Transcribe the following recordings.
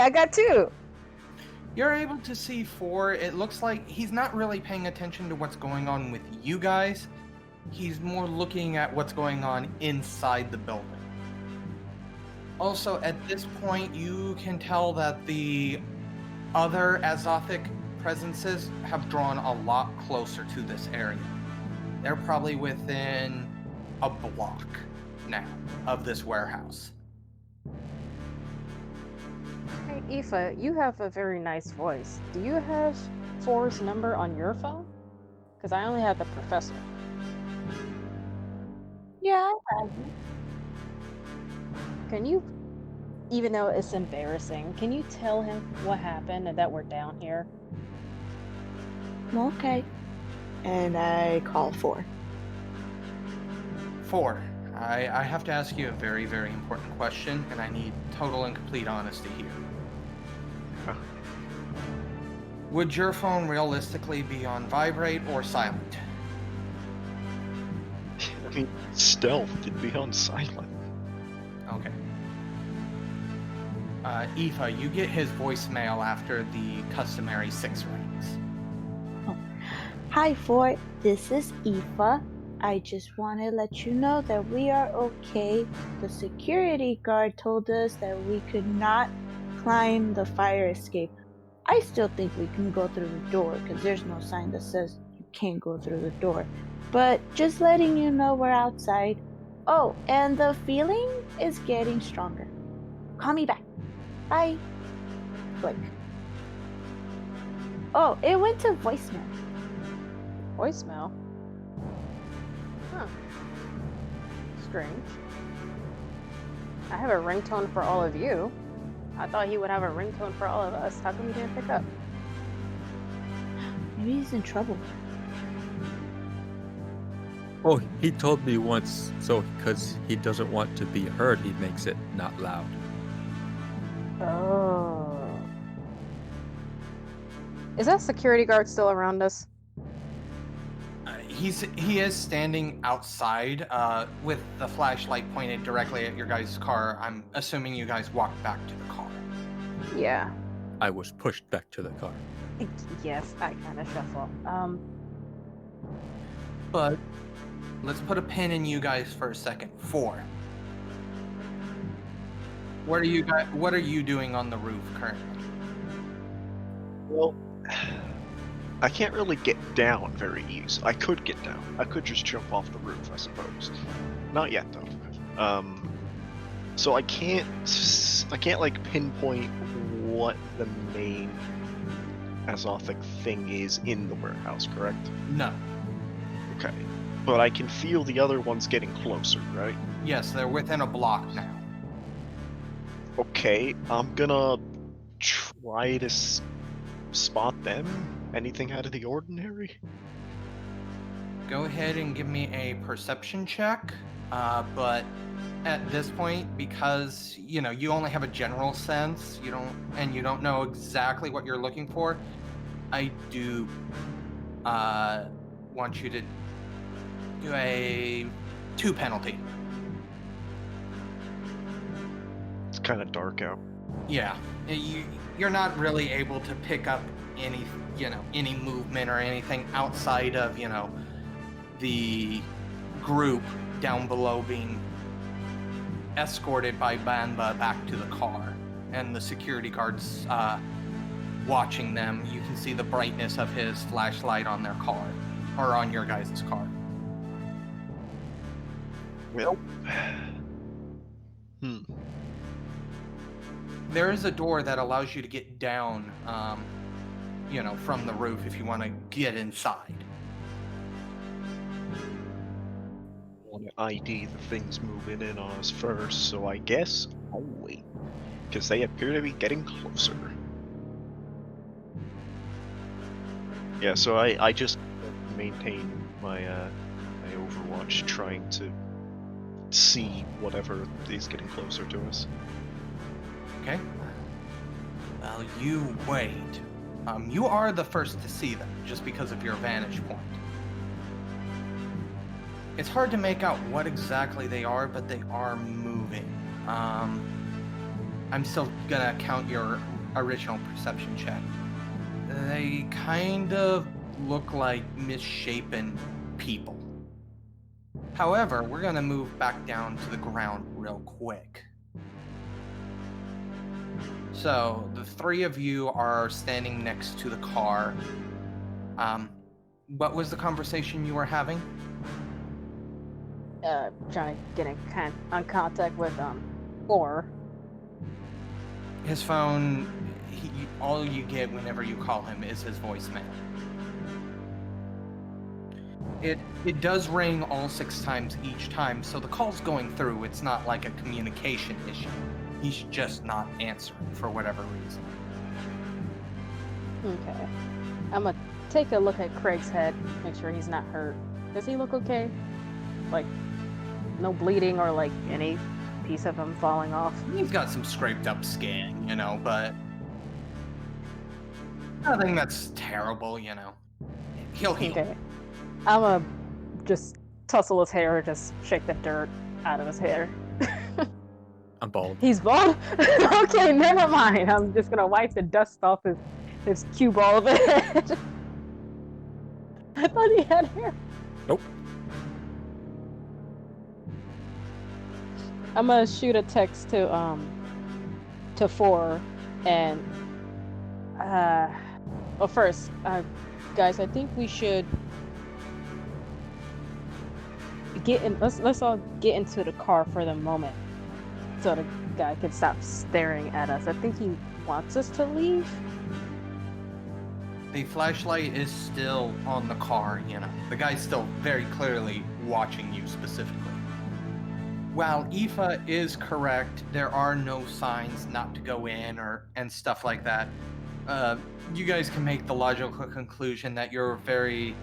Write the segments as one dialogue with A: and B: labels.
A: I got 2.
B: You're able to see 4. It looks like he's not really paying attention to what's going on with you guys. He's more looking at what's going on inside the building. Also, at this point, you can tell that the other Azothic presences have drawn a lot closer to this area. They're probably within a block now of this warehouse.
A: Hey, Aoife, you have a very nice voice. Do you have 4's number on your phone? Because I only have the professor.
C: Yeah, I have.
A: Can you, even though it's embarrassing, can you tell him what happened and that we're down here?
C: Okay. And I call 4.
B: 4. I have to ask you a very, very important question, and I need total and complete honesty here. Would your phone realistically be on vibrate or silent?
D: I mean, stealth, it'd be on silent.
B: Okay. Aoife, you get his voicemail after the customary 6 rings.
C: Hi, 4. This is Aoife. I just want to let you know that we are okay. The security guard told us that we could not climb the fire escape. I still think we can go through the door because there's no sign that says you can't go through the door. But just letting you know we're outside. Oh, and the feeling is getting stronger. Call me back. Bye. Click. Oh, it went to voicemail.
A: Voicemail? Huh. Strange. I have a ringtone for all of you. I thought he would have a ringtone for all of us. How come he didn't pick up?
C: Maybe he's in trouble.
E: Oh, he told me once, so because he doesn't want to be heard, he makes it not loud.
A: Oh. Is that security guard still around us?
B: He is standing outside with the flashlight pointed directly at your guys' car. I'm assuming you guys walked back to the car.
A: Yeah.
E: I was pushed back to the car.
A: Yes, I kind of shuffle.
B: But let's put a pin in you guys for a second. 4. What are you doing on the roof currently?
D: Well, I can't really get down very easy. I could get down. I could just jump off the roof, I suppose. Not yet, though. So I can't like pinpoint what the main Azothic thing is in the warehouse, correct?
B: No.
D: Okay. But I can feel the other ones getting closer, right?
B: Yes, they're within a block now.
D: Okay, I'm gonna try to spot them. Anything out of the ordinary?
B: Go ahead and give me a perception check. But at this point, because you only have a general sense, you don't know exactly what you're looking for, I do want you to do a 2 penalty.
D: It's kind of dark out.
B: Yeah, you're not really able to pick up any movement or anything outside of the group down below being escorted by Banba back to the car, and the security guards watching them. You can see the brightness of his flashlight on their car, or on your guys' car.
D: Well,
B: There is a door that allows you to get down, from the roof if you want to get inside.
D: I want to ID the things moving in on us first, so I guess I'll wait. Because they appear to be getting closer. Yeah, so I just maintain my Overwatch, trying to see whatever is getting closer to us.
B: Okay. Well, you wait. You are the first to see them, just because of your vantage point. It's hard to make out what exactly they are, but they are moving. I'm still gonna count your original perception check. They kind of look like misshapen people. However, we're gonna move back down to the ground real quick. So, the three of you are standing next to the car. What was the conversation you were having?
A: Trying to get on contact with, Or.
B: His phone, all you get whenever you call him is his voicemail. It does ring all 6 times each time, so the call's going through. It's not like a communication issue. He's just not answering for whatever reason.
A: Okay. I'm gonna take a look at Craig's head, make sure he's not hurt. Does he look okay? Like, no bleeding or like any piece of him falling off?
B: He's got some scraped up skin, but nothing that's terrible, He'll heal.
A: Okay. I'm gonna just tussle his hair, just shake the dirt out of his hair.
E: I'm bald.
A: He's bald? Okay, never mind. I'm just gonna wipe the dust off his cue ball of a head. I thought he had hair.
E: Nope.
A: I'm gonna shoot a text to 4 and well, first, guys, I think we should get in. Let's all get into the car for the moment, so the guy can stop staring at us. I think he wants us to leave.
B: The flashlight is still on the car, The guy's still very clearly watching you specifically. While Aoife is correct, there are no signs not to go in and stuff like that. You guys can make the logical conclusion that you're very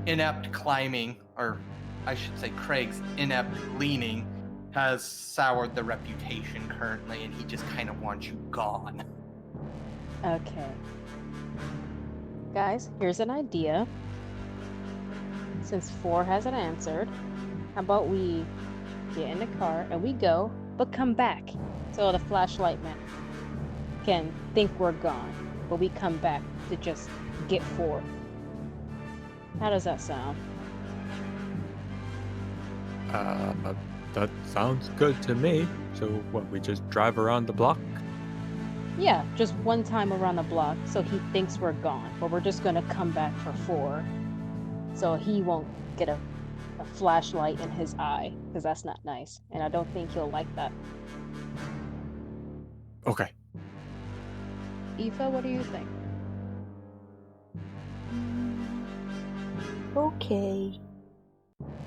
B: inept climbing, or I should say Craig's inept leaning has soured the reputation currently, and he just kind of wants you gone.
A: Okay. Guys, here's an idea. Since 4 hasn't answered, how about we get in the car and we go, but come back, so the flashlight man can think we're gone, but we come back to just get 4. How does that sound?
E: That sounds good to me. So what, we just drive around the block?
A: Yeah, just one time around the block, so he thinks we're gone, but we're just gonna come back for 4, so he won't get a flashlight in his eye, because that's not nice, and I don't think he'll like that.
E: Okay.
A: Aoife, what do you think?
C: Okay.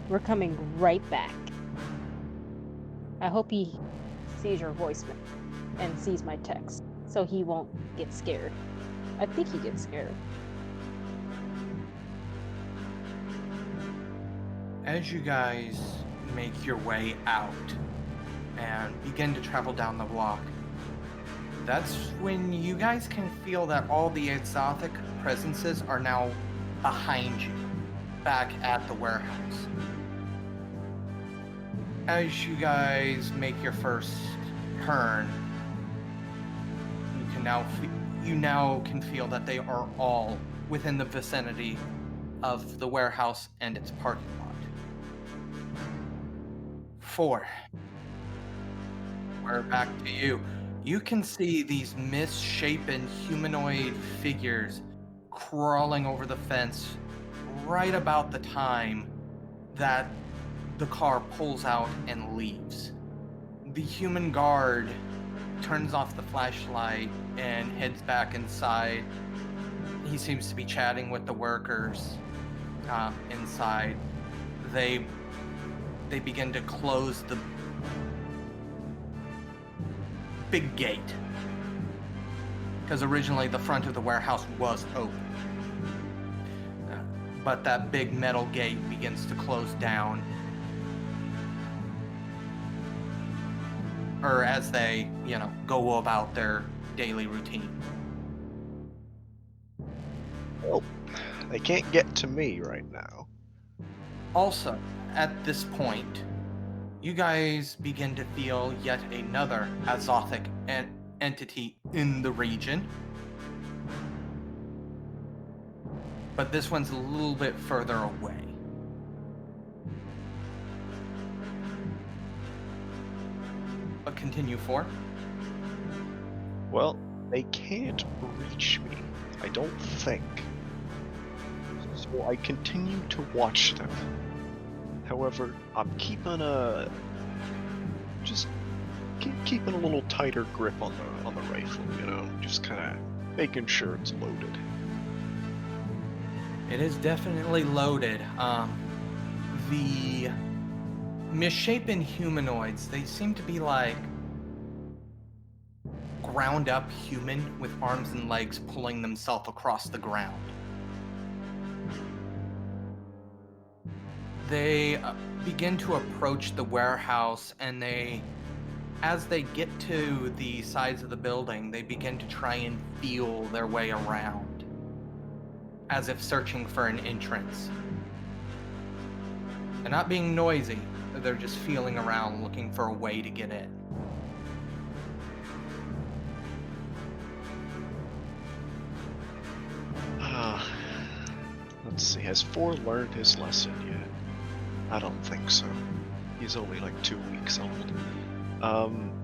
A: We're coming right back. I hope he sees your voicemail and sees my text, so he won't get scared. I think he gets scared.
B: As you guys make your way out and begin to travel down the block, that's when you guys can feel that all the exotic presences are now behind you, back at the warehouse. As you guys make your first turn, you now can feel that they are all within the vicinity of the warehouse and its parking lot. 4. We're back to you. You can see these misshapen humanoid figures crawling over the fence right about the time that the car pulls out and leaves. The human guard turns off the flashlight and heads back inside. He seems to be chatting with the workers inside. They begin to close the big gate, because originally the front of the warehouse was open, but that big metal gate begins to close down, or as they go about their daily routine.
D: Well, they can't get to me right now.
B: Also, at this point, you guys begin to feel yet another exotic entity in the region. But this one's a little bit further away. But continue for.
D: Well, they can't reach me, I don't think. So I continue to watch them. However, I'm keeping keeping a little tighter grip on the rifle, you know, just kind of making sure it's loaded.
B: It is definitely loaded. The misshapen humanoids, they seem to be like ground up human with arms and legs pulling themselves across the ground. They begin to approach the warehouse, and as they get to the sides of the building, they begin to try and feel their way around, as if searching for an entrance. They're not being noisy, they're just feeling around, looking for a way to get in.
D: Let's see, has 4 learned his lesson yet? I don't think so. He's only like 2 weeks old.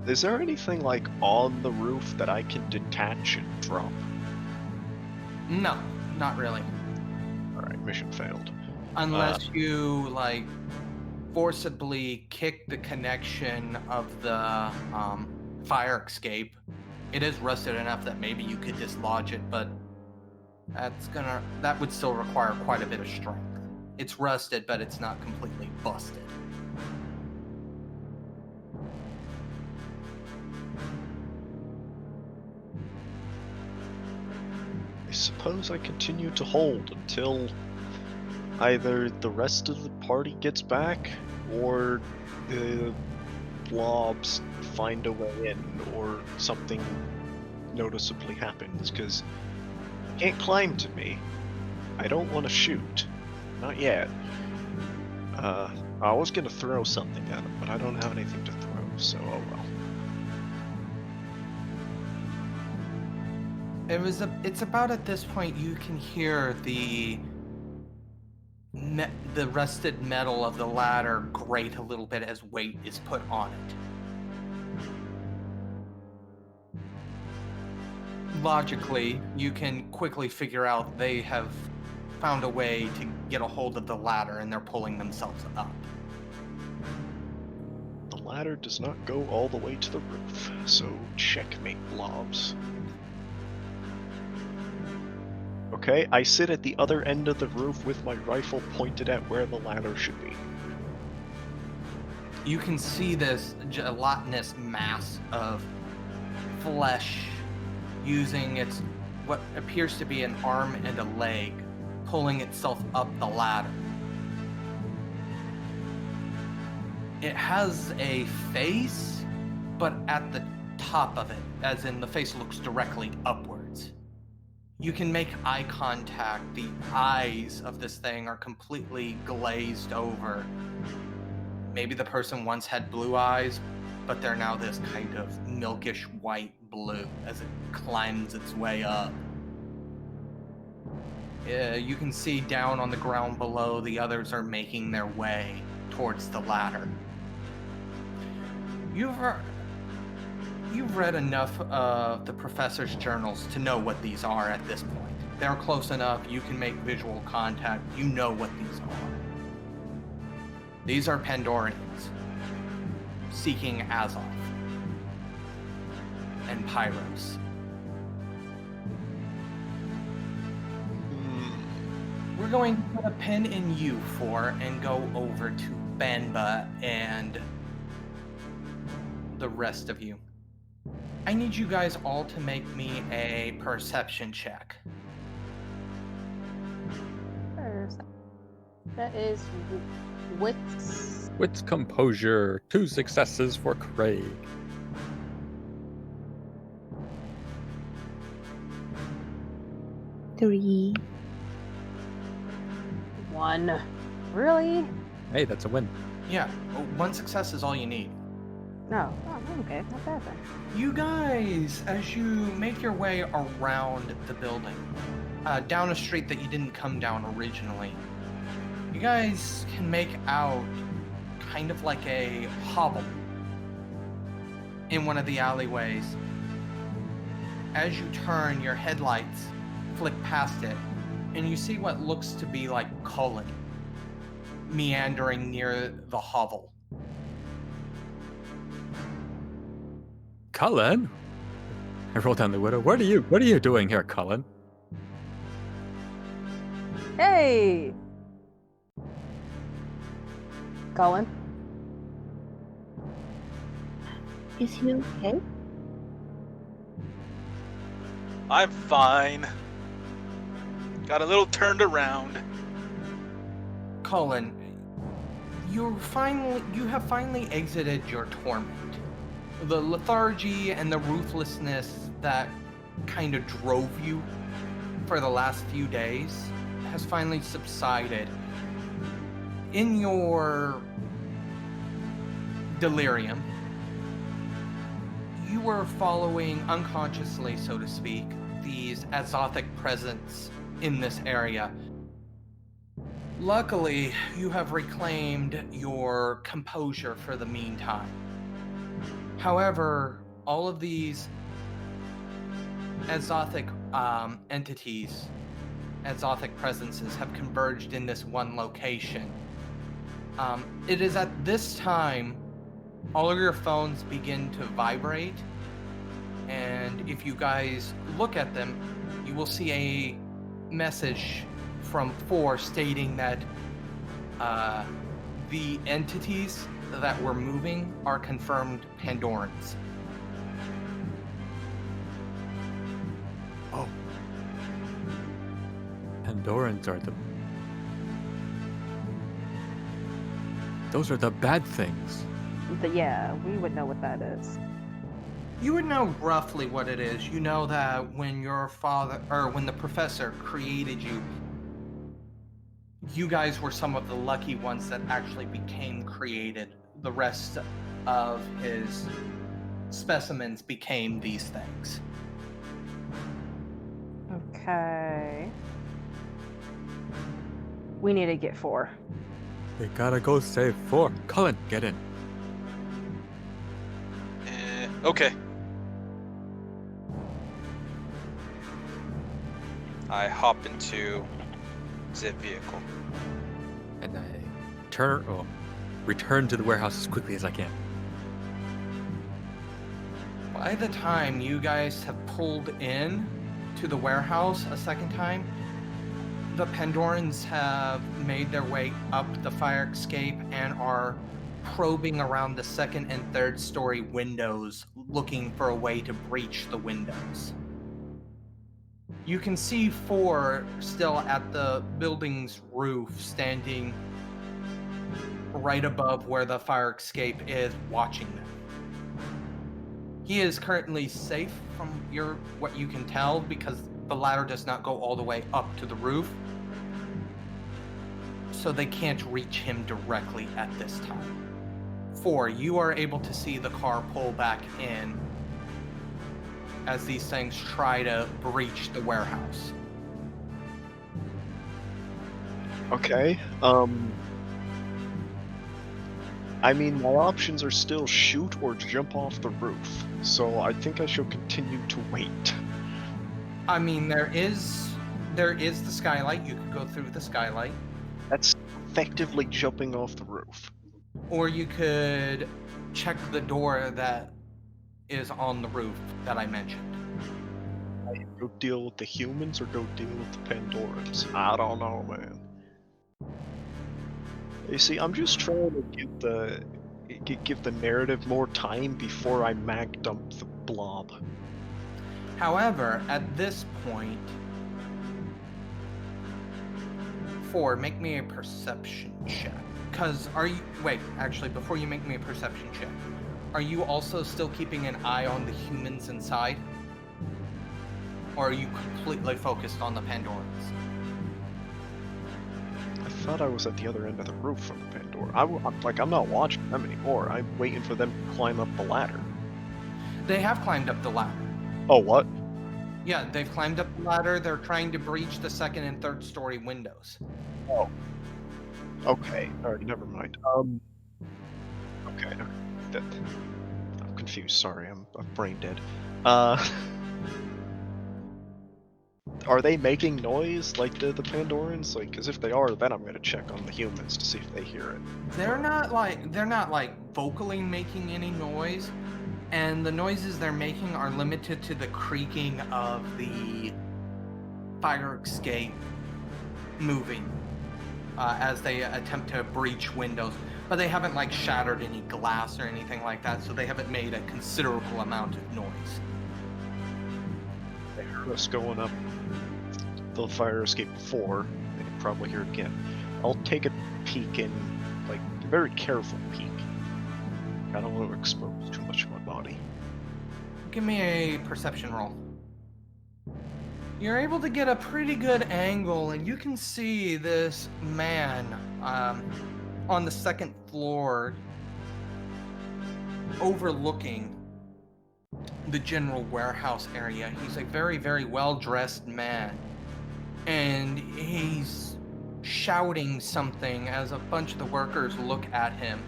D: Is there anything like on the roof that I can detach and drop?
B: No, not really.
D: Alright, mission failed.
B: Unless you, like, forcibly kick the connection of the fire escape. It is rusted enough that maybe you could dislodge it, but that would still require quite a bit of strength. It's rusted, but it's not completely busted.
D: I suppose I continue to hold until either the rest of the party gets back, or the blobs find a way in, or something noticeably happens, because they can't climb to me. I don't want to shoot. Not yet. I was gonna throw something at them, but I don't have anything to throw, so oh well.
B: It's about at this point you can hear the rusted metal of the ladder grate a little bit as weight is put on it. Logically, you can quickly figure out they have found a way to get a hold of the ladder and they're pulling themselves up.
D: The ladder does not go all the way to the roof, so checkmate, blobs. Okay, I sit at the other end of the roof with my rifle pointed at where the ladder should be.
B: You can see this gelatinous mass of flesh using what appears to be an arm and a leg, pulling itself up the ladder. It has a face, but at the top of it, as in the face looks directly upwards. You can make eye contact. The eyes of this thing are completely glazed over. Maybe the person once had blue eyes, but they're now this kind of milkish white blue as it climbs its way up. You can see down on the ground below, the others are making their way towards the ladder. You've read enough of the professor's journals to know what these are at this point. They're close enough, you can make visual contact, you know what these are. These are Pandorians, seeking Azoth and Pyros. We're going to put a pin in you four and go over to Banba and the rest of you. I need you guys all to make me a perception check.
A: That is wits.
E: Wits composure. 2 successes for Craig.
C: Three.
A: 1. Really?
E: Hey, that's a win.
B: Yeah, 1 success is all you need.
A: No. Oh, okay. Not bad then.
B: You guys, as you make your way around the building, down a street that you didn't come down originally, you guys can make out kind of like a hovel in one of the alleyways. As you turn, your headlights flick past it, and you see what looks to be like Cullen meandering near the hovel.
E: Cullen? I rolled down the window. What are you doing here, Cullen?
A: Hey! Cullen?
C: Is he okay?
F: I'm fine. Got a little turned around.
B: Cullen, you have finally exited your torment. The lethargy and the ruthlessness that kind of drove you for the last few days has finally subsided. In your delirium, you were following unconsciously, so to speak, these Azothic presence in this area. Luckily, you have reclaimed your composure for the meantime. However, all of these Azothic entities, Azothic presences, have converged in this one location. It is at this time all of your phones begin to vibrate, and if you guys look at them, you will see a message from 4 stating that the entities that were moving are confirmed Pandorans.
E: Oh. Pandorans are those are the bad things.
A: Yeah, we would know what that is.
B: You would know roughly what it is. You know that when your father, or when the professor created you, you guys were some of the lucky ones that actually became created. The rest of his specimens became these things.
A: Okay. We need to get 4.
E: We gotta go save 4. Cullen, get in.
F: Okay. I hop into the vehicle.
E: And I return to the warehouse as quickly as I can.
B: By the time you guys have pulled in to the warehouse a second time, the Pandorans have made their way up the fire escape and are probing around the 2nd and 3rd story windows, looking for a way to breach the windows. You can see 4 still at the building's roof, standing right above where the fire escape is, watching them. He is currently safe from what you can tell, because the ladder does not go all the way up to the roof, so they can't reach him directly at this time. 4, you are able to see the car pull back in as these things try to breach the warehouse.
D: Okay, I mean, my options are still shoot or jump off the roof, so I think I shall continue to wait.
B: I mean, there is the skylight. You could go through the skylight.
D: That's effectively jumping off the roof.
B: Or you could check the door that is on the roof that I mentioned.
D: Go deal with the humans or go deal with the Pandorans? I don't know, man. You see, I'm just trying to give the narrative more time before I mag dump the blob.
B: However, at this point, 4, make me a perception check. Before you make me a perception check, are you also still keeping an eye on the humans inside? Or are you completely focused on the Pandorans?
D: I thought I was at the other end of the roof from the Pandora. I'm not watching them anymore. I'm waiting for them to climb up the ladder.
B: They have climbed up the ladder.
D: Oh, what?
B: Yeah, they've climbed up the ladder. They're trying to breach the second and third story windows.
D: Oh. Okay. Alright, never mind. Okay. I'm confused. Sorry, I'm brain dead. Are they making noise like the Pandorans? Like, because if they are, then I'm gonna check on the humans to see if they hear it.
B: They're not like vocally making any noise, and the noises they're making are limited to the creaking of the fire escape moving as they attempt to breach windows. But they haven't like shattered any glass or anything like that, so they haven't made a considerable amount of noise.
D: They heard us going up the fire escape before, they can probably hear it again. I'll take a peek in, like, a very careful peek. I don't want to expose too much of my body.
B: Give me a perception roll. You're able to get a pretty good angle, and you can see this man on the second floor overlooking the general warehouse area. He's a very, very well-dressed man, and he's shouting something as a bunch of the workers look at him.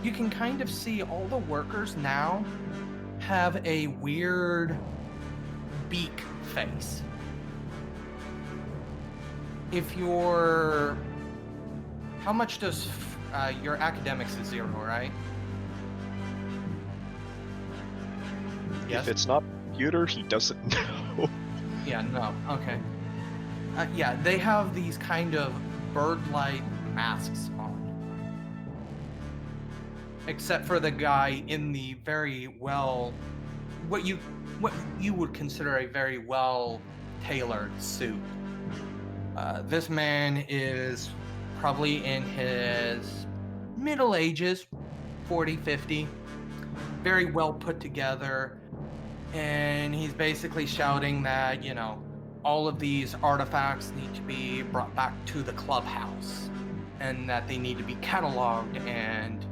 B: You can kind of see all the workers now have a weird beak face. If you're... How much does... your academics is 0, right? Yes?
D: If it's not computer, he doesn't know.
B: Yeah, no. Okay. Yeah, they have these kind of bird-like masks on. Except for the guy in the very well... What you would consider a very well-tailored suit. This man is probably in his middle ages, 40, 50. Very well put together. And he's basically shouting that, you know, all of these artifacts need to be brought back to the clubhouse, and that they need to be cataloged, and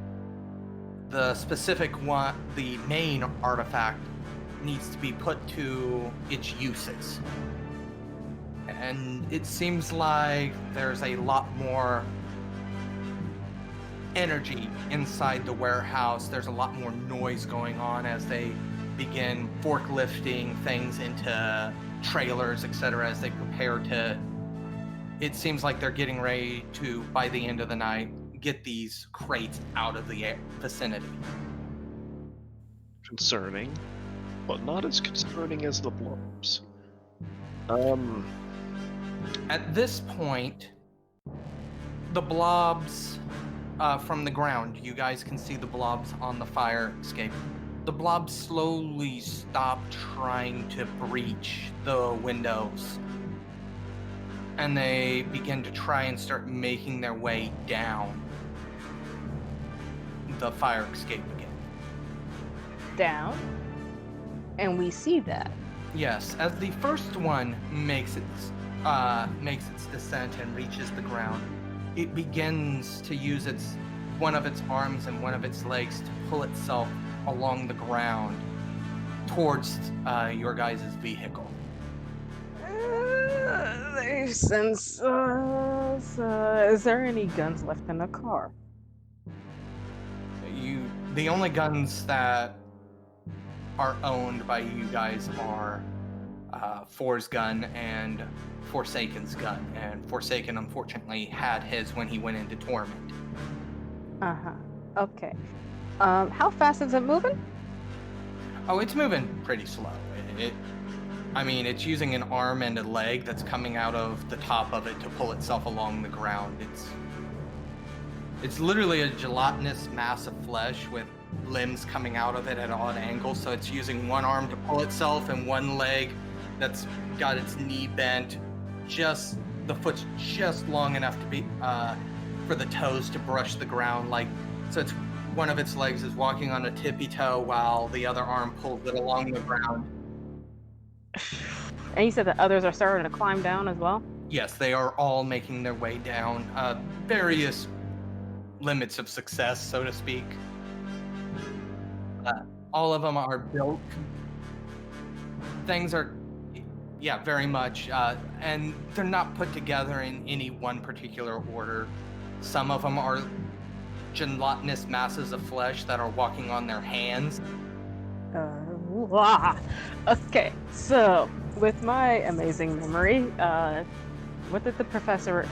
B: the specific one, the main artifact, needs to be put to its uses. And it seems like there's a lot more energy inside the warehouse. There's a lot more noise going on as they begin forklifting things into trailers, etc., as they prepare to... It seems like they're getting ready to, by the end of the night, get these crates out of the vicinity.
D: Concerning, but not as concerning as the blobs.
B: At this point, the blobs from the ground, you guys can see the blobs on the fire escape. The blobs slowly stop trying to breach the windows, and they begin to try and start making their way down the fire escape again.
A: Down? And we see that.
B: Yes, as the first one makes its descent and reaches the ground, it begins to use one of its arms and one of its legs to pull itself along the ground towards your guys' vehicle.
A: They sense us. Is there any guns left in the car?
B: The only guns that are owned by you guys are Four's gun and Forsaken's gun, and Forsaken unfortunately had his when he went into Torment.
A: Uh-huh. Okay. How fast is it moving?
B: Oh, it's moving pretty slow. It's using an arm and a leg that's coming out of the top of it to pull itself along the ground. It's literally a gelatinous mass of flesh with limbs coming out of it at odd angles, so it's using one arm to pull itself and one leg that's got its knee bent. Just the foot's just long enough to be for the toes to brush the ground, so it's one of its legs is walking on a tippy toe while the other arm pulls it along the ground.
A: And you said the others are starting to climb down as well?
B: Yes, they are all making their way down. Various limits of success, so to speak. All of them are built. Things are, yeah, very much. And they're not put together in any one particular order. Some of them are gelatinous masses of flesh that are walking on their hands.
A: Okay, so with my amazing memory, what did the professor?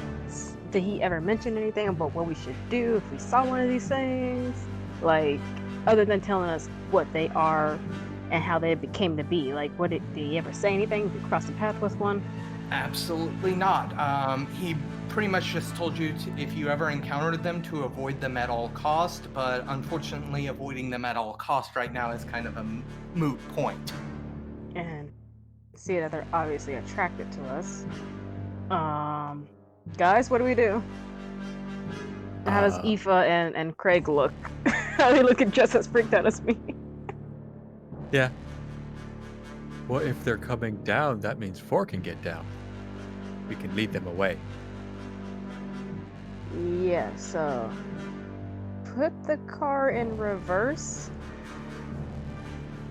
A: Did he ever mention anything about what we should do if we saw one of these things? Like, other than telling us what they are and how they became to be. Like, did he ever say anything? Did we cross the path with one?
B: Absolutely not. He pretty much just told you if you ever encountered them to avoid them at all cost, but unfortunately avoiding them at all cost right now is kind of a moot point.
A: And see that they're obviously attracted to us. Guys, what do we do? How does Aoife and Craig look? Are they looking just as freaked out as me?
E: Yeah. Well, if they're coming down, that means 4 can get down. We can lead them away.
A: Yeah, so put the car in reverse.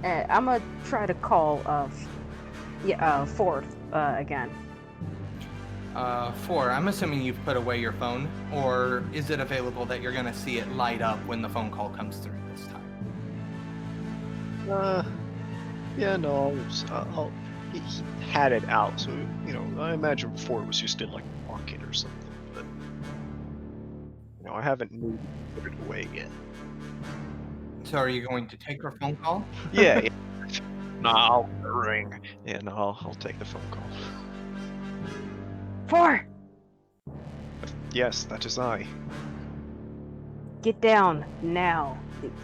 A: And I'm gonna try to call Ford again.
B: 4, I'm assuming you've put away your phone, or is it available that you're gonna see it light up when the phone call comes through this time?
D: Yeah, no, he had it out, so, I imagine before it was just in, like, a pocket or something, but, I haven't moved to put it away yet.
B: So are you going to take her phone call?
D: Yeah. No, I'll ring. Yeah, no, I'll take the phone call.
A: 4!
D: Yes, that is I.
A: Get down, now.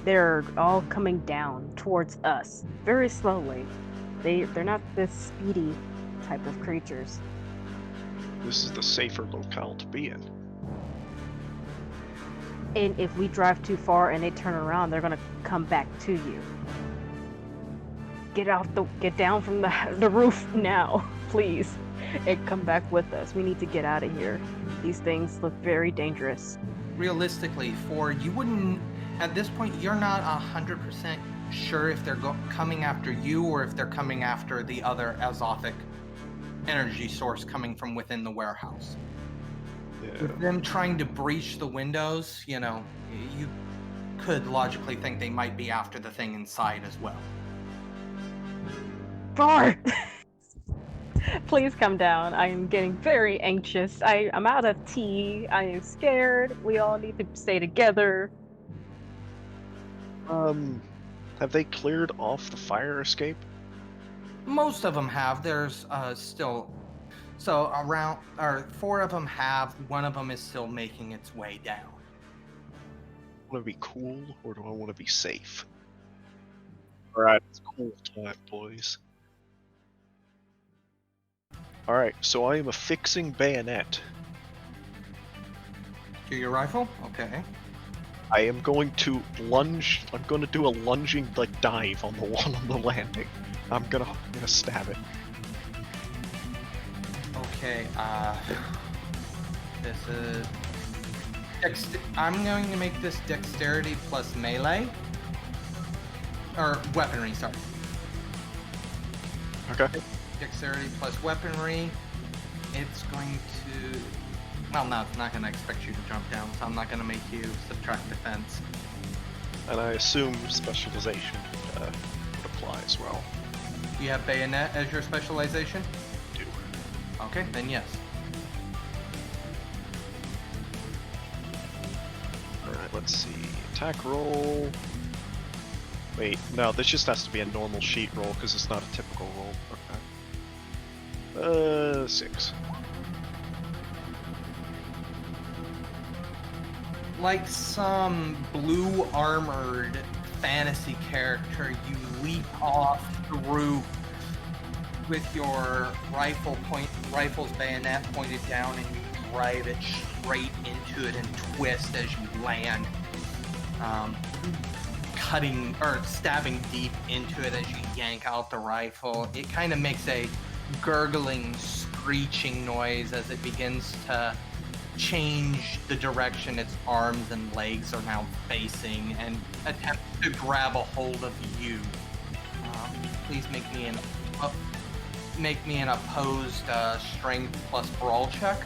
A: They're all coming down towards us, very slowly. They're not this speedy type of creatures.
D: This is the safer locale to be in.
A: And if we drive too far and they turn around, they're gonna come back to you. Get down from the roof now, please, and come back with us. We need to get out of here. These things look very dangerous.
B: Realistically, 4, you wouldn't, at this point, you're not 100% sure if they're coming after you or if they're coming after the other Azothic energy source coming from within the warehouse.
D: Yeah.
B: With them trying to breach the windows, you could logically think they might be after the thing inside as well.
A: 4! Please come down. I am getting very anxious. I'm out of tea. I am scared. We all need to stay together.
D: Have they cleared off the fire escape?
B: Most of them have. There's still... So 4 of them have. One of them is still making its way down.
D: Want to be cool, or do I want to be safe? Alright, it's cool time, boys. Alright, so I am affixing bayonet.
B: To your rifle? Okay.
D: I am going to lunge. I'm going to do a lunging dive on the one on the landing. I'm gonna stab it.
B: Okay. This is. I'm going to make this dexterity plus melee, or weaponry. Sorry.
D: Okay.
B: Dexterity plus weaponry. It's going to. Well, no, it's not going to expect you to jump down, so I'm not going to make you subtract defense.
D: And I assume specialization would apply as well.
B: You have bayonet as your specialization?
D: I do.
B: Okay, then yes.
D: Alright, let's see. Attack roll. Wait, no, this just has to be a normal sheet roll because it's not a typical roll. Okay. 6.
B: Like some blue armored fantasy character, you leap off the roof with your rifle's bayonet pointed down, and you drive it straight into it and twist as you land, cutting or stabbing deep into it as you yank out the rifle. It kind of makes a gurgling, screeching noise as it begins to change the direction its arms and legs are now facing and attempt to grab a hold of you. Please make me an opposed strength plus brawl check.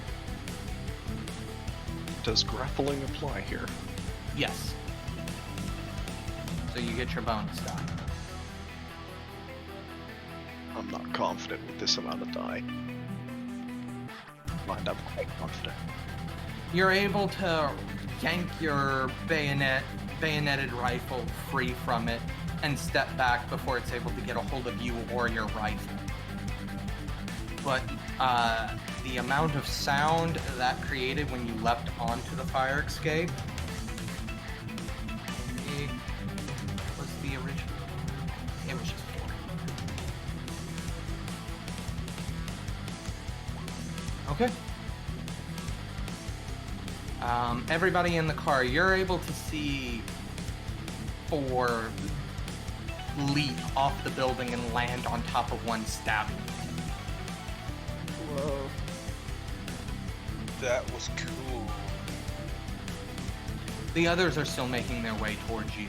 D: Does grappling apply here?
B: Yes. So you get your bonus die.
D: I'm not confident with this amount of die. Mind, I'm quite confident.
B: You're able to yank your bayoneted rifle free from it and step back before it's able to get a hold of you or your rifle. But the amount of sound that created when you leapt onto the fire escape was the original. It was just 4. Okay. Everybody in the car, you're able to see 4 leap off the building and land on top of one, stabbing.
A: Whoa.
F: That was cool.
B: The others are still making their way towards you.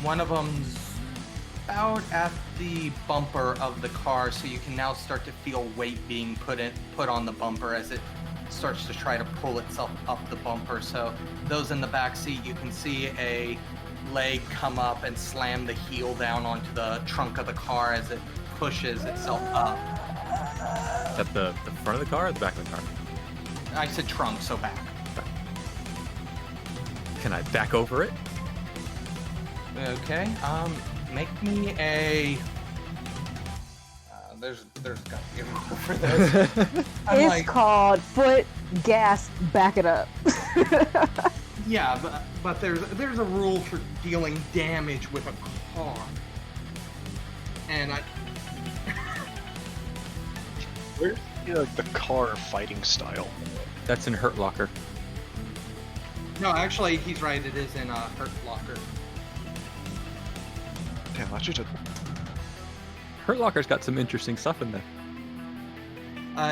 B: One of them's about at the bumper of the car, so you can now start to feel weight being put on the bumper as it starts to try to pull itself up the bumper. So those in the back seat, you can see a leg come up and slam the heel down onto the trunk of the car as it pushes itself up.
E: At the front of the car or the back of the car?
B: I said trunk, so back.
E: Can I back over it?
B: Okay, make me a... there's got to be a rule for this.
A: It's called foot, gas, back it up.
B: Yeah, but there's a rule for dealing damage with a car. And
D: Where's the car fighting style?
E: That's in Hurt Locker.
B: No, actually, he's right. It is in Hurt Locker.
D: Damn, I should have.
E: Hurt Locker's got some interesting stuff in there.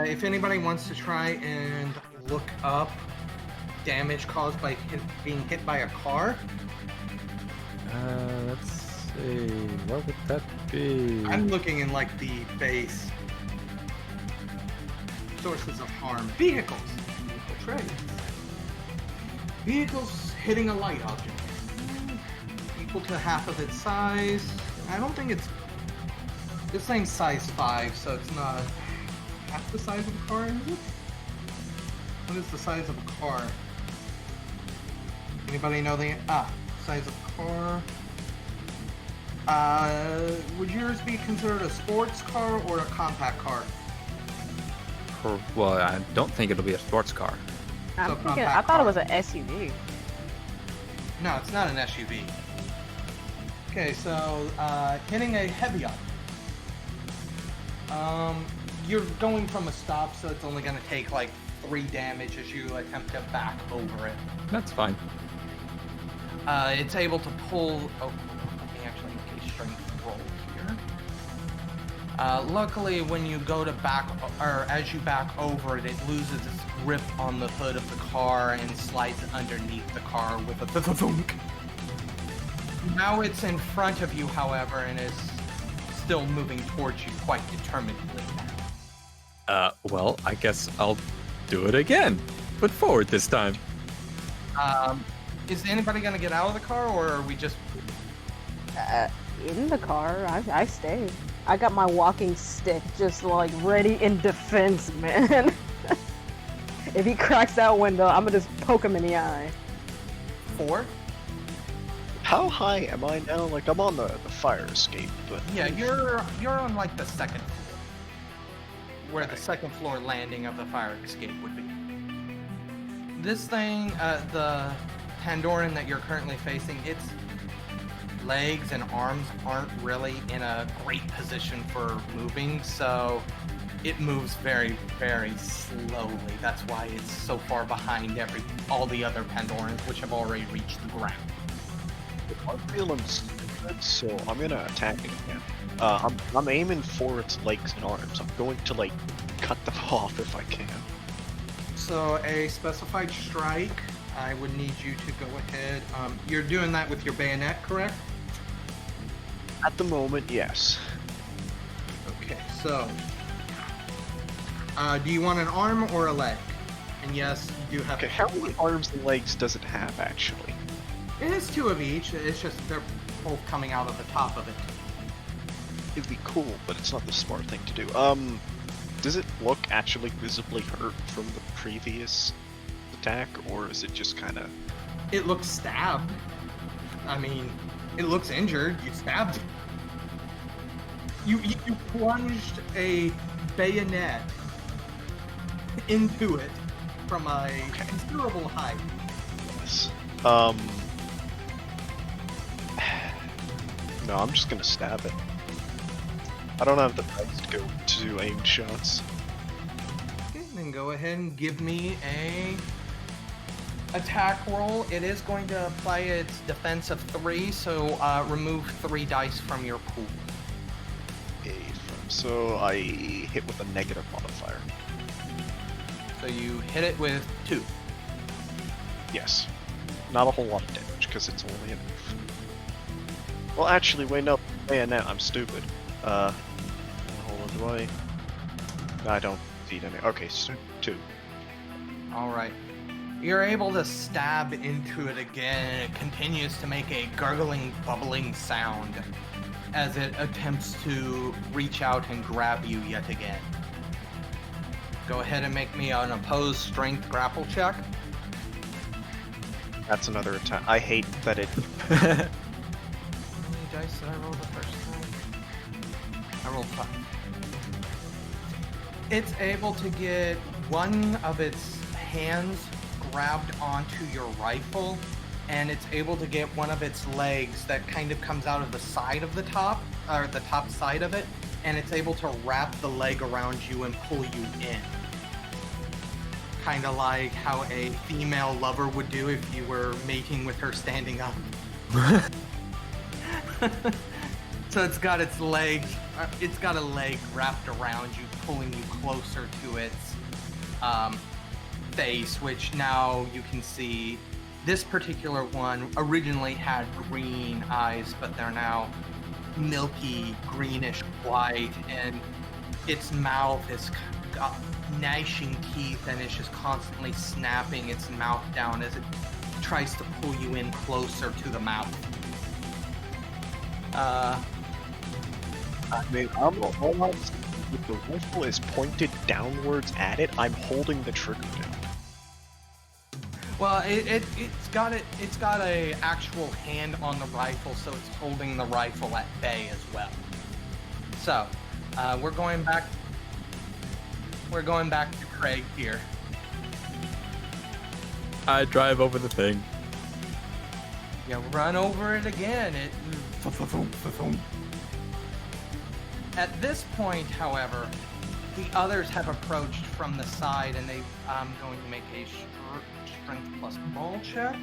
B: If anybody wants to try and look up damage caused by being hit by a car,
E: Let's see. What would that be?
B: I'm looking in like the base sources of harm. Vehicles. Trades. Vehicles hitting a light object. Equal to half of its size. I don't think it's... This thing's size 5, so it's not half the size of a car, is it? What is the size of a car? Anybody know the... size of car. Would yours be considered a sports car or a compact car?
E: Well, I don't think it'll be a sports car.
A: I
B: So
A: thought
B: compact
A: it was an SUV.
B: No, it's not an SUV. Okay, so hitting a heavy object. You're going from a stop, so it's only going to take like 3 damage as you attempt to back over it.
E: That's fine.
B: It's able to pull... Oh, let me actually make a strength roll here. Luckily, when you go to back, or as you back over it, it loses its grip on the hood of the car and slides underneath the car with a thunk. Now it's in front of you, however, and is still moving towards you quite determinedly.
E: Well, I guess I'll do it again, but forward this time.
B: Is anybody gonna get out of the car, or are we just...
A: In the car, I stayed. I got my walking stick just like ready in defense, man. If he cracks that window, I'm gonna just poke him in the eye.
B: 4?
D: How high am I now? Like, I'm on the fire escape, but...
B: Yeah, you're on like the second floor, where the second floor landing of the fire escape would be. This thing, the Pandoran that you're currently facing, its legs and arms aren't really in a great position for moving, so it moves very, very slowly. That's why it's so far behind all the other Pandorans, which have already reached the ground.
D: I'm feeling stupid, so I'm gonna attack it again. I'm aiming for its legs and arms. I'm going to, like, cut them off if I can.
B: So a specified strike, I would need you to go ahead. You're doing that with your bayonet, correct?
D: At the moment, yes.
B: Okay, so do you want an arm or a leg? And yes, you do have.
D: Okay, how many arms and legs does it have, actually?
B: It has 2 of each. It's just they're both coming out of the top of it.
D: It'd be cool, but it's not the smart thing to do. Does it look actually visibly hurt from the previous attack, or is it just kind of...
B: It looks stabbed. I mean, it looks injured. You stabbed. You plunged a bayonet into it from a considerable height.
D: Yes. No, I'm just gonna stab it. I don't have the dice to go to aim shots.
B: Okay, then go ahead and give me a attack roll. It is going to apply its defense of 3, so remove 3 dice from your pool.
D: So I hit with a negative modifier.
B: So you hit it with 2.
D: Yes. Not a whole lot of damage, because it's only an... Well, actually, wait, no. Bayonet, I'm stupid. Hold on, do I don't feed any... Okay, so 2.
B: Alright. You're able to stab into it again, and it continues to make a gurgling, bubbling sound as it attempts to reach out and grab you yet again. Go ahead and make me an opposed strength grapple check.
D: That's another attack. I hate that it...
B: How many dice did I roll the first time? I rolled 5. It's able to get one of its hands grabbed onto your rifle, and it's able to get one of its legs that kind of comes out of the side of the top, or the top side of it, and it's able to wrap the leg around you and pull you in. Kind of like how a female lover would do if you were mating with her standing up. So it's got its leg, it's got a leg wrapped around you, pulling you closer to its face, which now you can see. This particular one originally had green eyes, but they're now milky, greenish white, and its mouth has got gnashing teeth, and it's just constantly snapping its mouth down as it tries to pull you in closer to the mouth.
D: I mean, if the rifle is pointed downwards at it, I'm holding the trigger down.
B: Well, it's got a actual hand on the rifle, so it's holding the rifle at bay as well. So, we're going back to Craig here.
E: I drive over the thing.
B: You run over it again. At this point, however, the others have approached from the side, and I'm going to make a strength plus ball check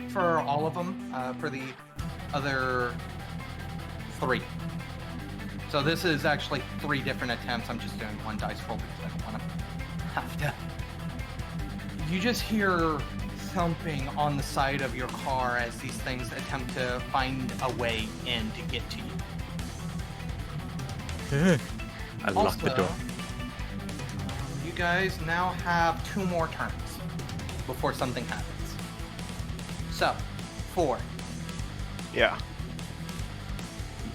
B: for all of them, for the other 3. So this is actually 3 different attempts. I'm just doing 1 dice roll because I don't want to have to. You just hear thumping on the side of your car as these things attempt to find a way in to get to you.
E: I locked the door.
B: You guys now have 2 more turns before something happens. So, 4.
D: Yeah.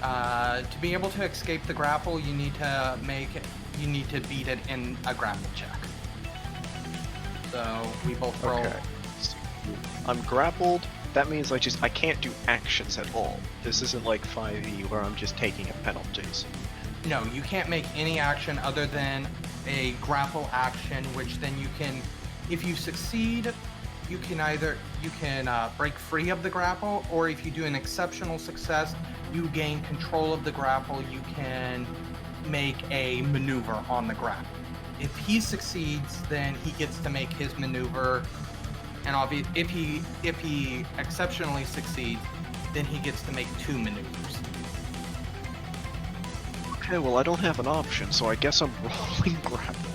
B: To be able to escape the grapple, you need to beat it in a grapple check. So we both roll.
D: Okay. I'm grappled. That means I can't do actions at all. This isn't like 5e where I'm just taking penalties.
B: No, you can't make any action other than a grapple action, which then you can, if you succeed, you can break free of the grapple, or if you do an exceptional success, you gain control of the grapple, you can make a maneuver on the grapple. If he succeeds, then he gets to make his maneuver, and if he exceptionally succeeds, then he gets to make 2 maneuvers.
D: Okay, well I don't have an option, so I guess I'm rolling grapple.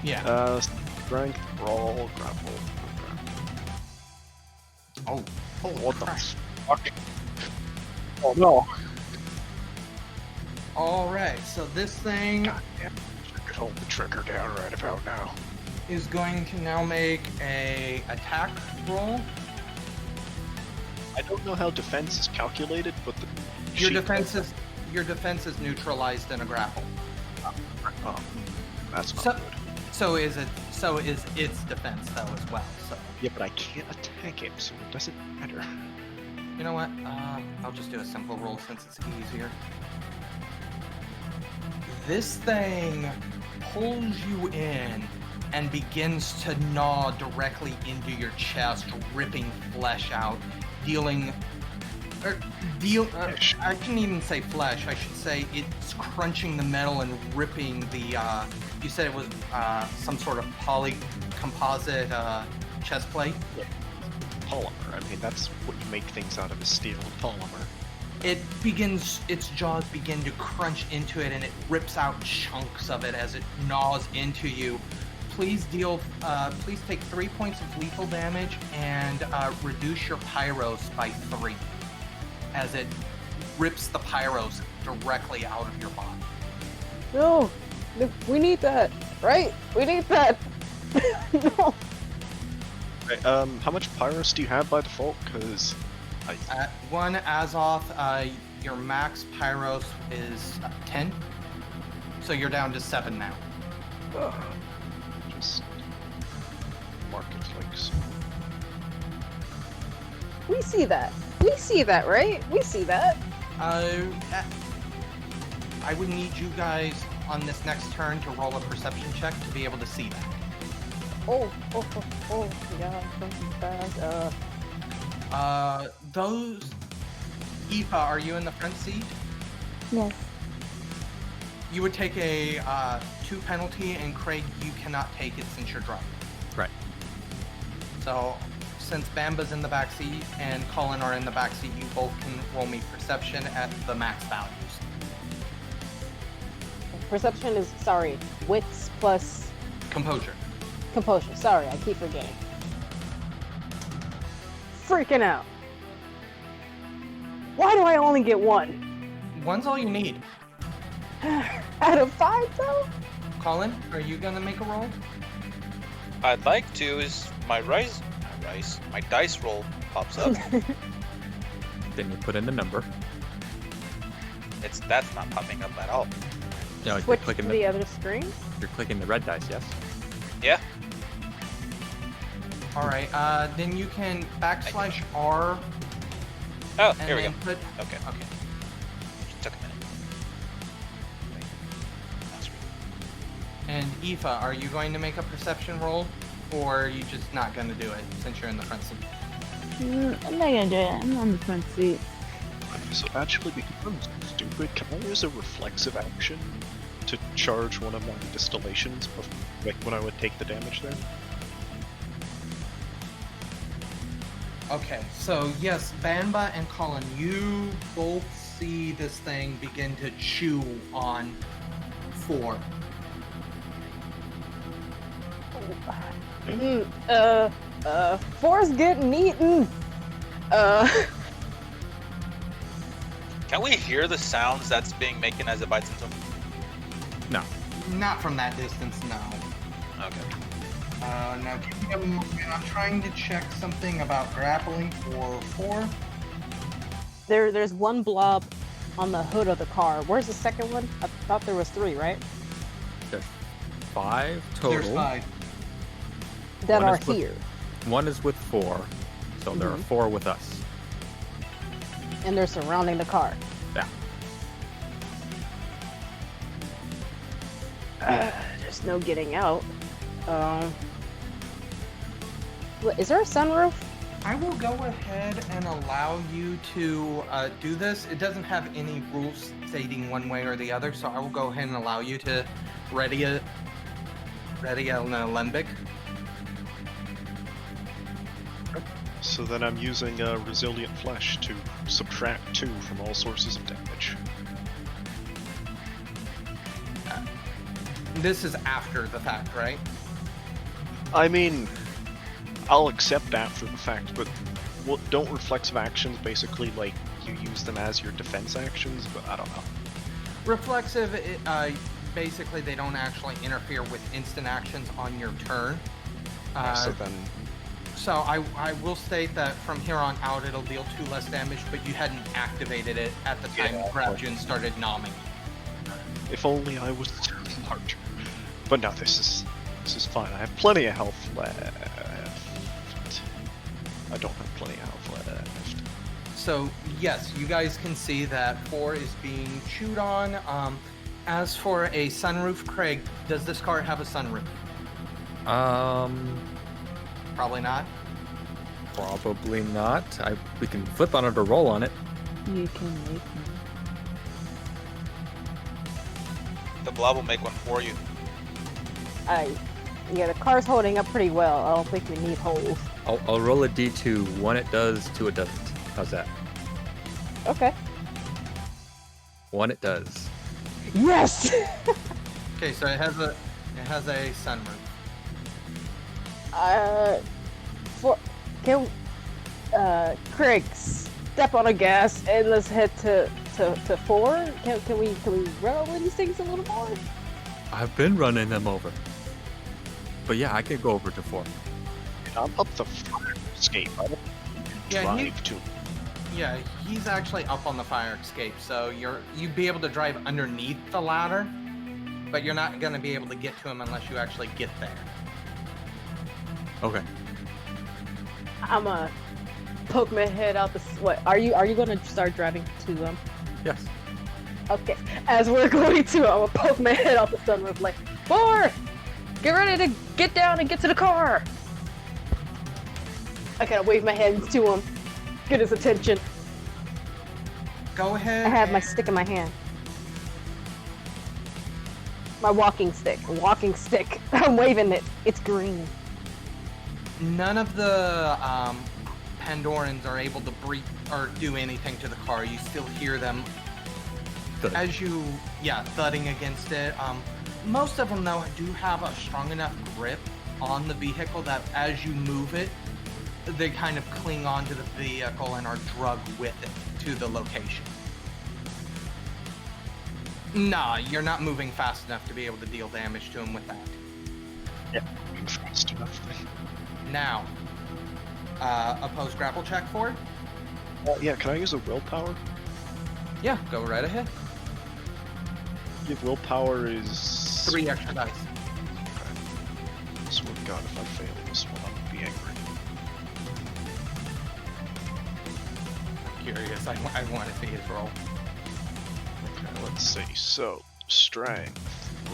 B: Yeah.
D: Strength, brawl, grapple.
B: Oh, holy
D: What
B: crap.
D: the fuck? Oh no!
B: Alright, so this thing
D: God damn. I could hold the trigger down right about now.
B: is going to now make a attack roll.
D: I don't know how defense is calculated, but the
B: Your
D: sheet-
B: defense is neutralized in a grapple.
D: Oh, that's not
B: So-
D: good.
B: So is its defense though as well. So
D: Yeah, but I can't attack it, so it doesn't matter.
B: you know what? I'll just do a simple roll since it's easier. This thing pulls you in and begins to gnaw directly into your chest, ripping flesh out, dealing. I shouldn't even say flesh. I should say it's crunching the metal and ripping the. You said it was some sort of composite chest plate.
D: Polymer. I mean, that's what you make things out of, is steel and polymer.
B: Its jaws begin to crunch into it, and it rips out chunks of it as it gnaws into you. Please take 3 points of lethal damage and reduce your pyros by 3, as it rips the pyros directly out of your body.
A: No, we need that, right? We need that. No.
D: Right, how much pyros do you have by default? Because
B: One Azoth, your max pyros is 10, so you're down to 7 now.
D: just mark it like so.
A: We see that. We see that, right? We see that.
B: I would need you guys on this next turn to roll a perception check to be able to see that.
A: Oh, yeah, something's bad.
B: Those. Aoife, are you in the front seat?
C: Yes.
B: You would take a 2 penalty, and Craig, you cannot take it since you're driving.
E: Right.
B: So, since Banba's in the back seat and Cullen are in the back seat, you both can roll me perception at the max values.
A: Perception is, sorry, wits plus
B: Composure.
A: composure. Sorry, I keep forgetting. Freaking out. Why do I only get 1?
B: 1's all you need.
A: Out of 5, though?
B: Cullen, are you gonna make a roll?
F: I'd like to. Is my my dice roll pops up.
E: Then you put in the number.
F: That's not popping up at all.
E: No, you're
A: Switch to
E: clicking
A: the other screen?
E: you're clicking the red dice, yes?
F: Yeah.
B: Alright, then you can backslash R
F: Oh,
B: and
F: here we go.
B: then put.
F: Okay.
B: Okay.
F: Just took a minute. That's right.
B: And Aoife, are you going to make a perception roll? Or are you just not gonna do it since you're in the front seat?
C: I'm not gonna do it. I'm on the front seat.
D: So actually, because I'm stupid, can I use a reflexive action to charge one of my distillations like when I would take the damage there?
B: Okay, so yes, Banba and Cullen, you both see this thing begin to chew on 4.
A: Four's getting eaten.
F: Can we hear the sounds that's being making as it bites into him?
E: No.
B: Not from that distance, no.
F: Okay.
B: Now give me a moment. I'm trying to check something about grappling for 4.
A: There's one blob on the hood of the car. Where's the second one? I thought there was 3, right?
E: There's 5 total.
B: There's 5.
A: That
E: One
A: are
E: is with-
A: here.
E: 1 is with 4, so there are
A: Mhm.
E: 4 with us.
A: And they're surrounding the car.
E: Yeah.
A: There's no getting out. Is there a sunroof?
B: I will go ahead and allow you to do this. It doesn't have any rules stating one way or the other, so I will go ahead and allow you to ready an alembic.
D: So then I'm using resilient flesh to subtract 2 from all sources of damage.
B: This is after the fact, right?
D: I mean, I'll accept after the fact, but don't reflexive actions basically like you use them as your defense actions? But I don't know.
B: Reflexive, basically they don't actually interfere with instant actions on your turn.
D: So then,
B: So I will state that from here on out it'll deal 2 less damage, but you hadn't activated it at the time you grabbed you and started nomming.
D: if only I was larger. But no, this is fine. I have plenty of health left. I don't have plenty of health left.
B: So yes, you guys can see that 4 is being chewed on. As for a sunroof, Craig, does this car have a sunroof? Probably not.
E: Probably not. We can flip on it or roll on it.
C: You can make me.
F: The blob will make one for you.
A: Yeah, the car's holding up pretty well. I don't think we need holes.
E: I'll roll a d2. 1 it does, 2 it doesn't. How's that?
A: Okay.
E: 1 it does.
A: Yes!
B: Okay, so it has a sunroof.
A: Craig, step on the gas and let's head to 4. Can we run over these things a little more?
E: I've been running them over. But yeah, I could go over to 4.
D: I'm up the fire escape. I don't drive to.
B: Yeah, he's actually up on the fire escape, so you'd be able to drive underneath the ladder, but you're not going to be able to get to him unless you actually get there.
E: Okay.
A: I'm gonna poke my head out the. What are you gonna start driving to them?
E: Yes.
A: Okay. As we're going to, I'm gonna poke my head out the sunroof like, 4, get ready to get down and get to the car. I kind of wave my hands to him, get his attention.
B: Go ahead.
A: I have my stick in my hand. My walking stick. I'm waving it. It's green.
B: None of the Pandorans are able to breathe or do anything to the car. You still hear them as you, thudding against it. Most of them, though, do have a strong enough grip on the vehicle that as you move it, they kind of cling onto the vehicle and are drugged with it to the location. Nah, you're not moving fast enough to be able to deal damage to them with that.
D: Yeah, moving fast enough.
B: Now, opposed grapple check for it?
D: Yeah, can I use a willpower?
B: Yeah, go right ahead.
D: If willpower is
B: 3 extra dice.
D: I swear to God, if I fail this one, I'm gonna be angry.
B: I'm curious. I want to see his roll.
D: Okay, let's see. So, strength,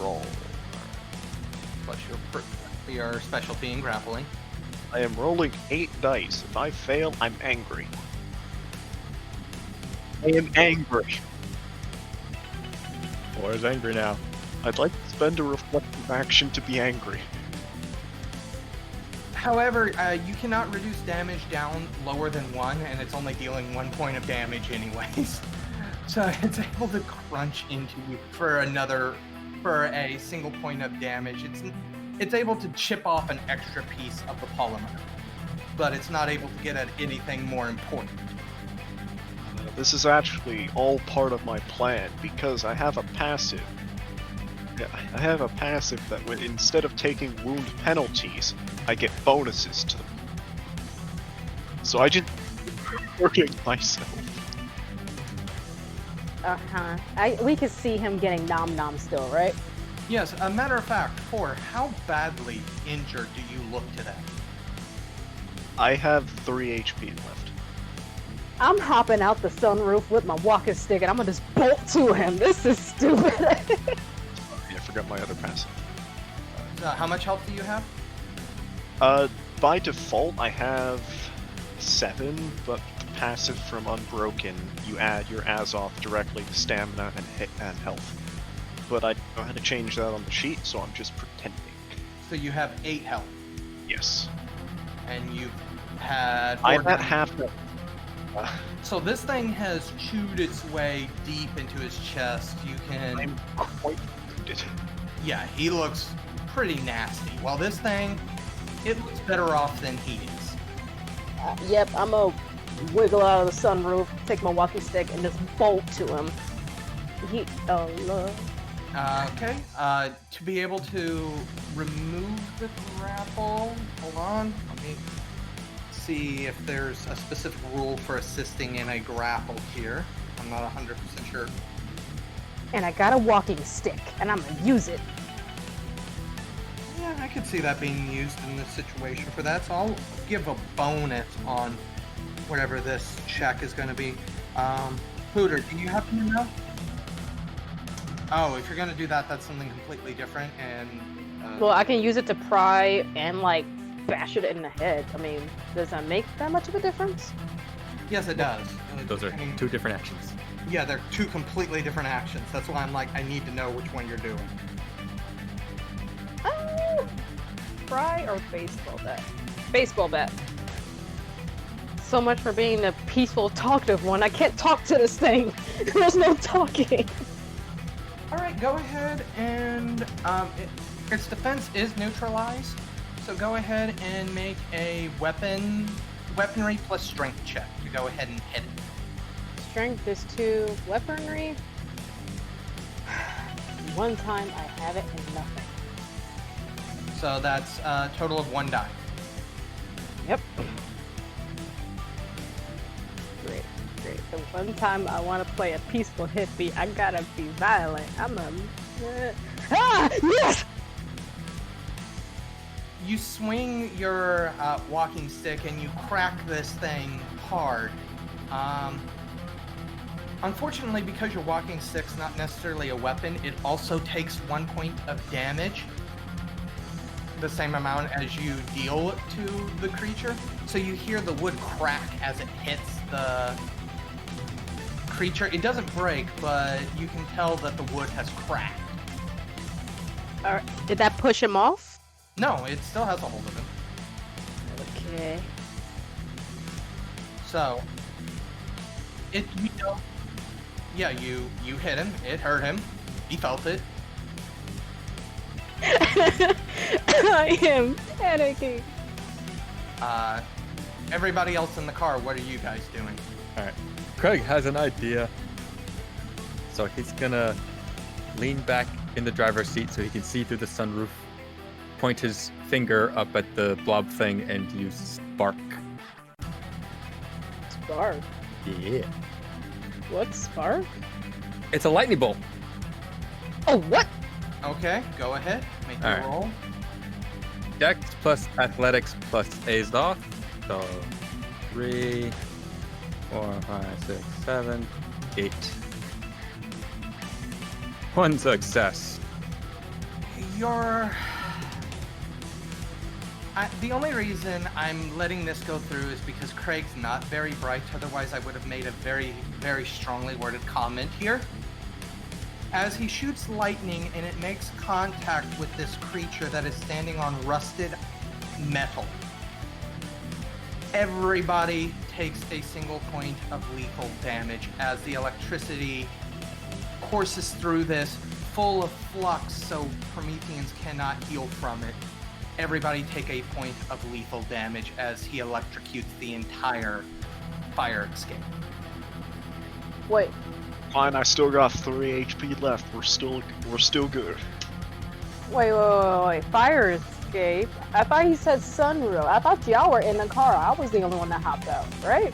D: roll.
B: Plus your specialty in grappling.
D: I am rolling 8 dice. If I fail, I'm angry. I am angry.
E: 4 is angry now.
D: I'd like to spend a reflective action to be angry.
B: However, you cannot reduce damage down lower than 1, and it's only dealing 1 point of damage anyways. So it's able to crunch into you for a single point of damage. It's able to chip off an extra piece of the polymer, but it's not able to get at anything more important.
D: This is actually all part of my plan because I have a passive. Yeah, I have a passive that would, instead of taking wound penalties, I get bonuses to them. So I just hurting myself.
A: We can see him getting nom still, right?
B: Yes, a matter of fact, 4, how badly injured do you look today?
D: I have 3 HP left.
A: I'm hopping out the sunroof with my walking stick and I'm gonna just bolt to him. This is stupid.
D: I forgot my other passive.
B: How much health do you have?
D: By default, I have 7, but the passive from Unbroken, you add your Azoth directly to stamina and health. But I don't know how to change that on the sheet, so I'm just pretending.
B: So you have 8 health,
D: Yes.
B: and you've had...
D: I'm at half health.
B: So this thing has chewed its way deep into his chest.
D: I'm quite wounded.
B: Yeah, he looks pretty nasty. While this thing, it looks better off than he is.
A: Yep, I'm gonna wiggle out of the sunroof, take my walking stick, and just bolt to him. Oh, Lord.
B: Okay, to be able to remove the grapple, hold on, let me see if there's a specific rule for assisting in a grapple here. I'm not 100% sure.
A: And I got a walking stick, and I'm gonna use it.
B: Yeah, I could see that being used in this situation for that, so I'll give a bonus on whatever this check is going to be. Pooter, do you happen to know? Oh, if you're going to do that, that's something completely different, and...
A: Well, I can use it to pry and, like, bash it in the head. I mean, does that make that much of a difference?
B: Yes, it does.
E: Those are two different actions.
B: Yeah, they're two completely different actions. That's why I'm like, I need to know which one you're doing.
A: Pry or baseball bat? Baseball bat. So much for being the peaceful, talkative one. I can't talk to this thing. There's no talking.
B: Alright, go ahead and... its defense is neutralized, so go ahead and make a weaponry plus strength check to go ahead and hit it.
A: Strength is 2. Weaponry? One time I have it and nothing.
B: So that's a total of 1 die.
A: Yep. Great. The one time I want to play a peaceful hippie, I gotta be violent. I'm a... Yes!
B: You swing your walking stick and you crack this thing hard. Unfortunately, because your walking stick's not necessarily a weapon, it also takes 1 point of damage. The same amount as you deal to the creature. So you hear the wood crack as it hits the creature. It doesn't break, but you can tell that the wood has cracked.
A: Alright, did that push him off?
B: No, it still has a hold of him.
A: Okay.
B: So, yeah, you hit him. It hurt him. He felt it.
A: I am panicking.
B: Everybody else in the car, what are you guys doing?
E: Alright. Craig has an idea. So he's gonna lean back in the driver's seat so he can see through the sunroof, point his finger up at the blob thing, and use spark.
A: Spark?
E: Yeah.
A: What's spark?
E: It's a lightning bolt.
A: Oh, what?
B: Okay, go ahead. Make your
E: Alright.
B: roll.
E: Dex plus athletics plus A's off. So 3, 4, 5, 6, 7, 8. 1 success.
B: The only reason I'm letting this go through is because Craig's not very bright. Otherwise, I would have made a very, very strongly worded comment here. As he shoots lightning and it makes contact with this creature that is standing on rusted metal, everybody takes a single point of lethal damage as the electricity courses through this, full of flux, so Prometheans cannot heal from it. Everybody take a point of lethal damage as he electrocutes the entire fire escape.
A: Wait.
D: Fine, I still got 3 HP left. We're still good.
A: Wait. Fire escape? I thought he said sunroof. I thought y'all were in the car. I was the only one that hopped out, right?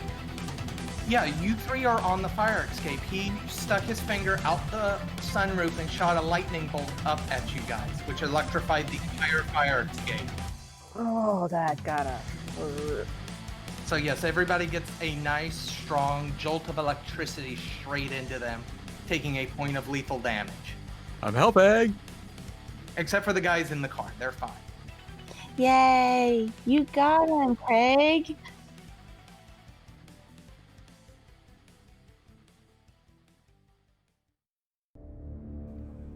B: Yeah, you three are on the fire escape. He stuck his finger out the sunroof and shot a lightning bolt up at you guys, which electrified the entire fire escape.
A: Oh, that gotta hurt.
B: So yes, everybody gets a nice, strong jolt of electricity straight into them, taking a point of lethal damage.
E: I'm helping.
B: Except for the guys in the car. They're fine.
C: Yay! You got him, Craig!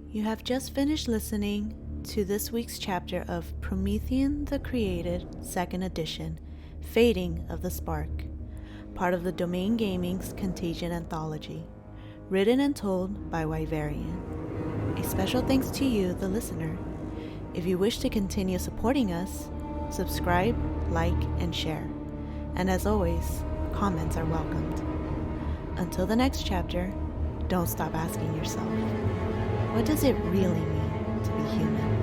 C: You have just finished listening to this week's chapter of Promethean the Created, 2nd edition, Fading of the Spark, part of the Domain Gaming's Contagion Anthology, written and told by Wyverian.
G: A special thanks to you, the listener. If you wish to continue supporting us, subscribe, like, and share. And as always, comments are welcomed. Until the next chapter, don't stop asking yourself, what does it really mean to be human?